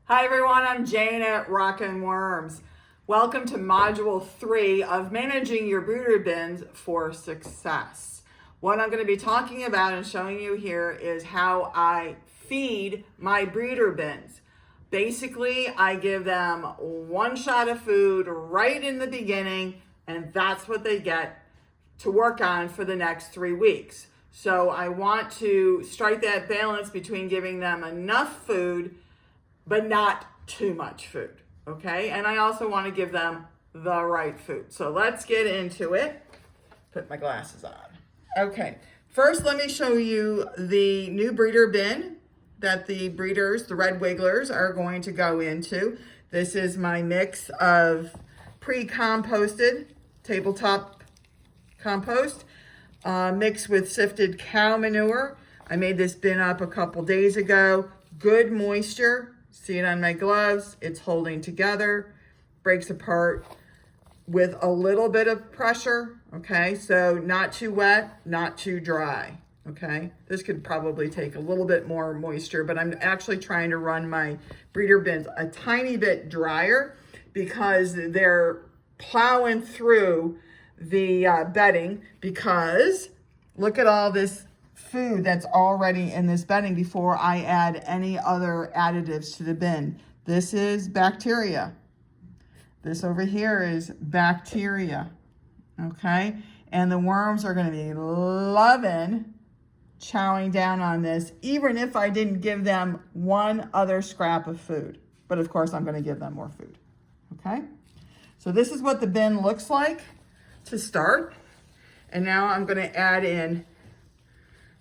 Hi everyone, I'm Jayne at Rockin' Worms. Welcome to Module 3 of Managing Your Breeder Bins for Success. What I'm going to be talking about and showing you here is how I feed my breeder bins. Basically, I give them one shot of food right in the beginning, and that's what they get to work on for the next 3 weeks. So I want to strike that balance between giving them enough food but not too much food, okay? And I also want to give them the right food. So let's get into it. Put my glasses on. Okay, first let me show you the new breeder bin that the breeders, the red wigglers, are going to go into. This is my mix of pre-composted tabletop compost mixed with sifted cow manure. I made this bin up a couple days ago. Good moisture. See it on my gloves, it's holding together, breaks apart with a little bit of pressure, okay? So not too wet, not too dry, okay? This could probably take a little bit more moisture, but I'm actually trying to run my breeder bins a tiny bit drier because they're plowing through the bedding, because look at all this food that's already in this bedding before I add any other additives to the bin. This is bacteria. This over here is bacteria, okay? And the worms are gonna be loving chowing down on this, even if I didn't give them one other scrap of food. But of course, I'm gonna give them more food, okay? So this is what the bin looks like to start. And now I'm gonna add in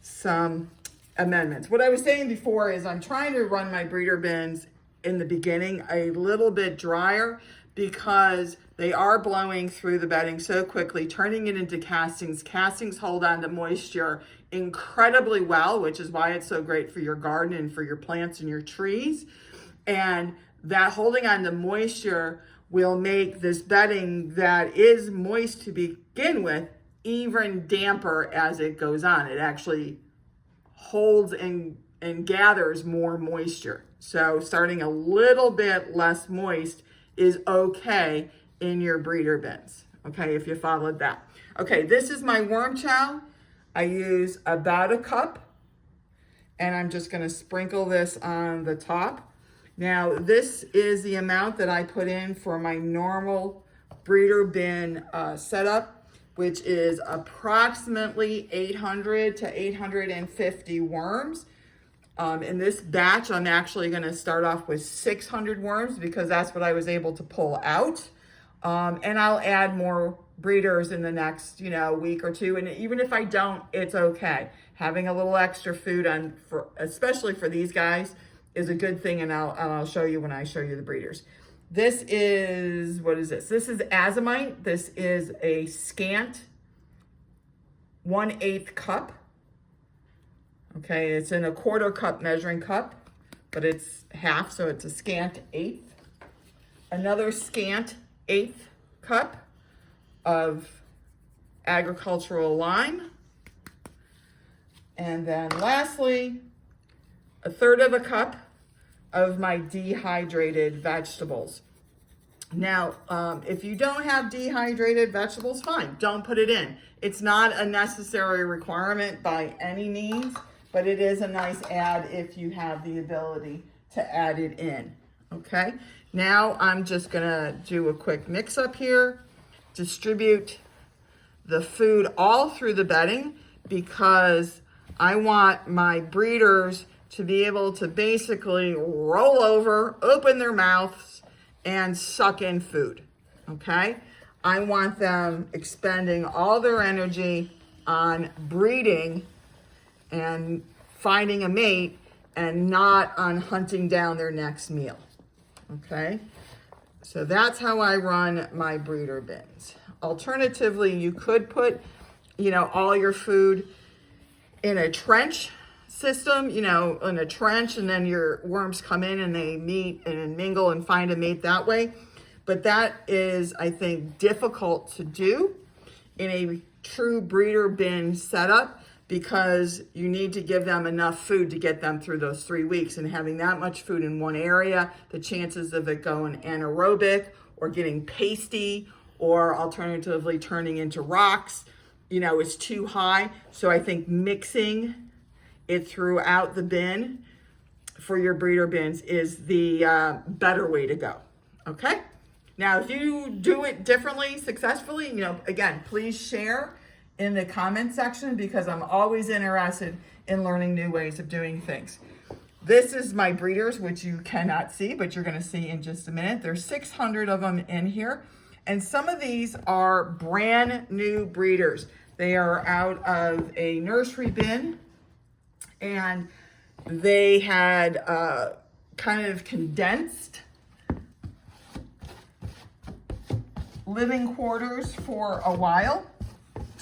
some amendments. What I was saying before is I'm trying to run my breeder bins in the beginning a little bit drier because they are blowing through the bedding so quickly, turning it into castings. Castings hold on to moisture incredibly well, which is why it's so great for your garden and for your plants and your trees. And that holding on to moisture will make this bedding that is moist to begin with even damper as it goes on. It actually holds and gathers more moisture. So starting a little bit less moist is okay in your breeder bins, okay, if you followed that. Okay, this is my worm chow. I use about a cup, and I'm just gonna sprinkle this on the top. Now, this is the amount that I put in for my normal breeder bin setup, which is approximately 800 to 850 worms. In this batch, I'm actually gonna start off with 600 worms because that's what I was able to pull out. And I'll add more breeders in the next, week or two. And even if I don't, it's okay. Having a little extra food on, especially for these guys, is a good thing. And I'll show you when I show you the breeders. This is, what is this? This is azomite. This is a scant 1/8 cup. Okay, it's in a 1/4 cup measuring cup, but it's half, so it's a scant 1/8. Another scant 1/8 cup of agricultural lime. And then lastly, 1/3 cup of my dehydrated vegetables. Now, if you don't have dehydrated vegetables, fine, don't put it in. It's not a necessary requirement by any means, but it is a nice add if you have the ability to add it in, okay? Now I'm just gonna do a quick mix up here, distribute the food all through the bedding because I want my breeders to be able to basically roll over, open their mouths, and suck in food, okay? I want them expending all their energy on breeding and finding a mate and not on hunting down their next meal, okay? So that's how I run my breeder bins. Alternatively, you could put, all your food in a trench system, in a trench, and then your worms come in and they meet and mingle and find a mate that way. But that is, I think, difficult to do in a true breeder bin setup because you need to give them enough food to get them through those 3 weeks. And having that much food in one area, the chances of it going anaerobic or getting pasty or alternatively turning into rocks, is too high. So I think mixing it throughout the bin for your breeder bins is the better way to go. Okay? Now, if you do it differently, successfully, again, please share in the comment section because I'm always interested in learning new ways of doing things. This is my breeders, which you cannot see, but you're going to see in just a minute. There's 600 of them in here. And some of these are brand new breeders. They are out of a nursery bin, and they had kind of condensed living quarters for a while.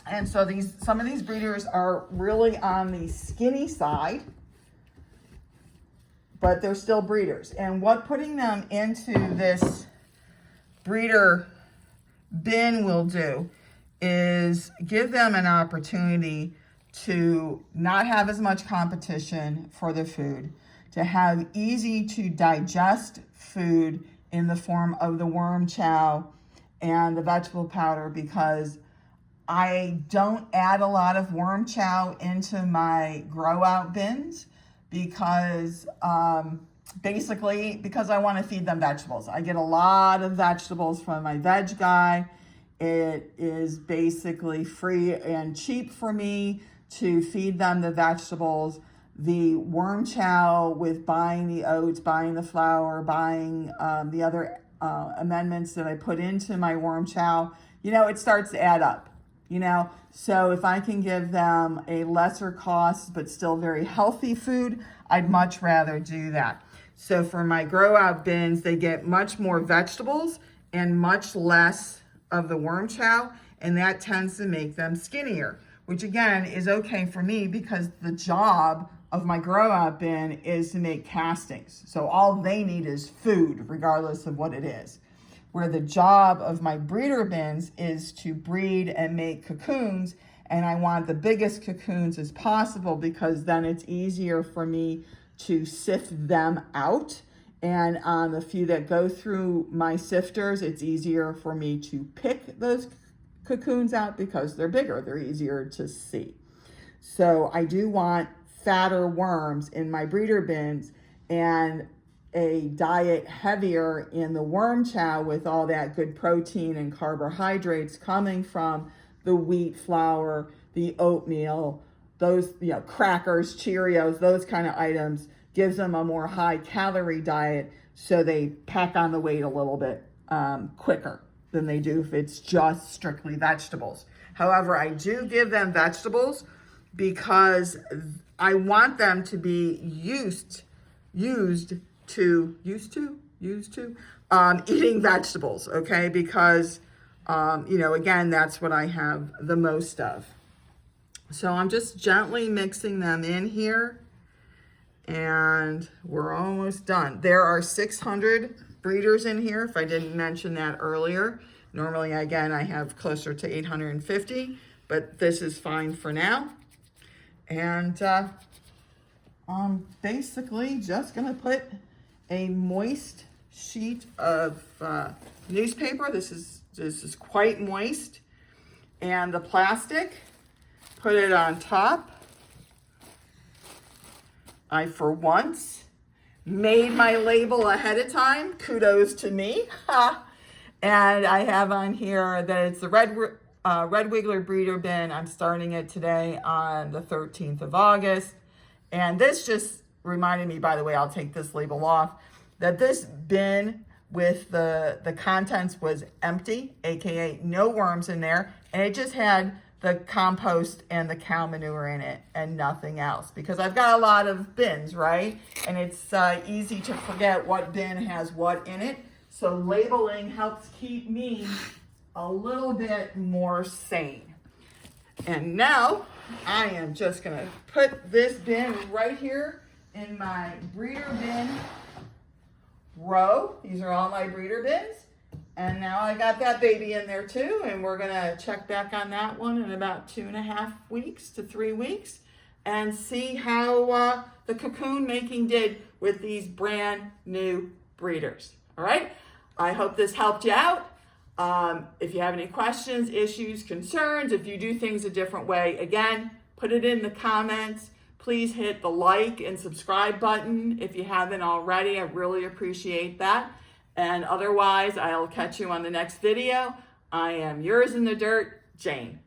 And so some of these breeders are really on the skinny side, but they're still breeders. And what putting them into this breeder bin will do is give them an opportunity to not have as much competition for the food, to have easy to digest food in the form of the worm chow and the vegetable powder, because I don't add a lot of worm chow into my grow out bins because basically because I want to feed them vegetables. I get a lot of vegetables from my veg guy. It is basically free and cheap for me to feed them the vegetables. The worm chow, with buying the oats, buying the flour, buying the other amendments that I put into my worm chow, it starts to add up. So if I can give them a lesser cost but still very healthy food, I'd much rather do that. So for my grow out bins, they get much more vegetables and much less of the worm chow, and that tends to make them skinnier, which again is okay for me because the job of my grow out bin is to make castings. So all they need is food, regardless of what it is. Where the job of my breeder bins is to breed and make cocoons, and I want the biggest cocoons as possible because then it's easier for me to sift them out. And on the few that go through my sifters, it's easier for me to pick those cocoons out because they're bigger, they're easier to see. So I do want fatter worms in my breeder bins and a diet heavier in the worm chow with all that good protein and carbohydrates coming from the wheat flour, the oatmeal, those crackers, Cheerios, those kind of items, gives them a more high calorie diet, so they pack on the weight a little bit quicker than they do if it's just strictly vegetables. However, I do give them vegetables because I want them to be used to eating vegetables, okay? Because, again, that's what I have the most of. So I'm just gently mixing them in here, and we're almost done. There are 600 breeders in here, if I didn't mention that earlier. Normally, again, I have closer to 850, but this is fine for now. And I'm basically just gonna put a moist sheet of newspaper. This is quite moist, and the plastic, put it on top. I, for once, made my label ahead of time. Kudos to me. And I have on here that it's the Red Wiggler breeder bin. I'm starting it today on the 13th of August. And this just reminded me, by the way, I'll take this label off, that this bin with the contents was empty, AKA no worms in there. And it just had the compost and the cow manure in it and nothing else. Because I've got a lot of bins, right? And it's easy to forget what bin has what in it. So labeling helps keep me a little bit more sane. And now I am just gonna put this bin right here in my breeder bin row. These are all my breeder bins. And now I got that baby in there too, and we're gonna check back on that one in about 2.5 weeks to 3 weeks and see how the cocoon making did with these brand new breeders. All right, I hope this helped you out. If you have any questions, issues, concerns, if you do things a different way, again, put it in the comments. Please hit the like and subscribe button if you haven't already. I really appreciate that. And otherwise, I'll catch you on the next video. I am yours in the dirt, Jayne.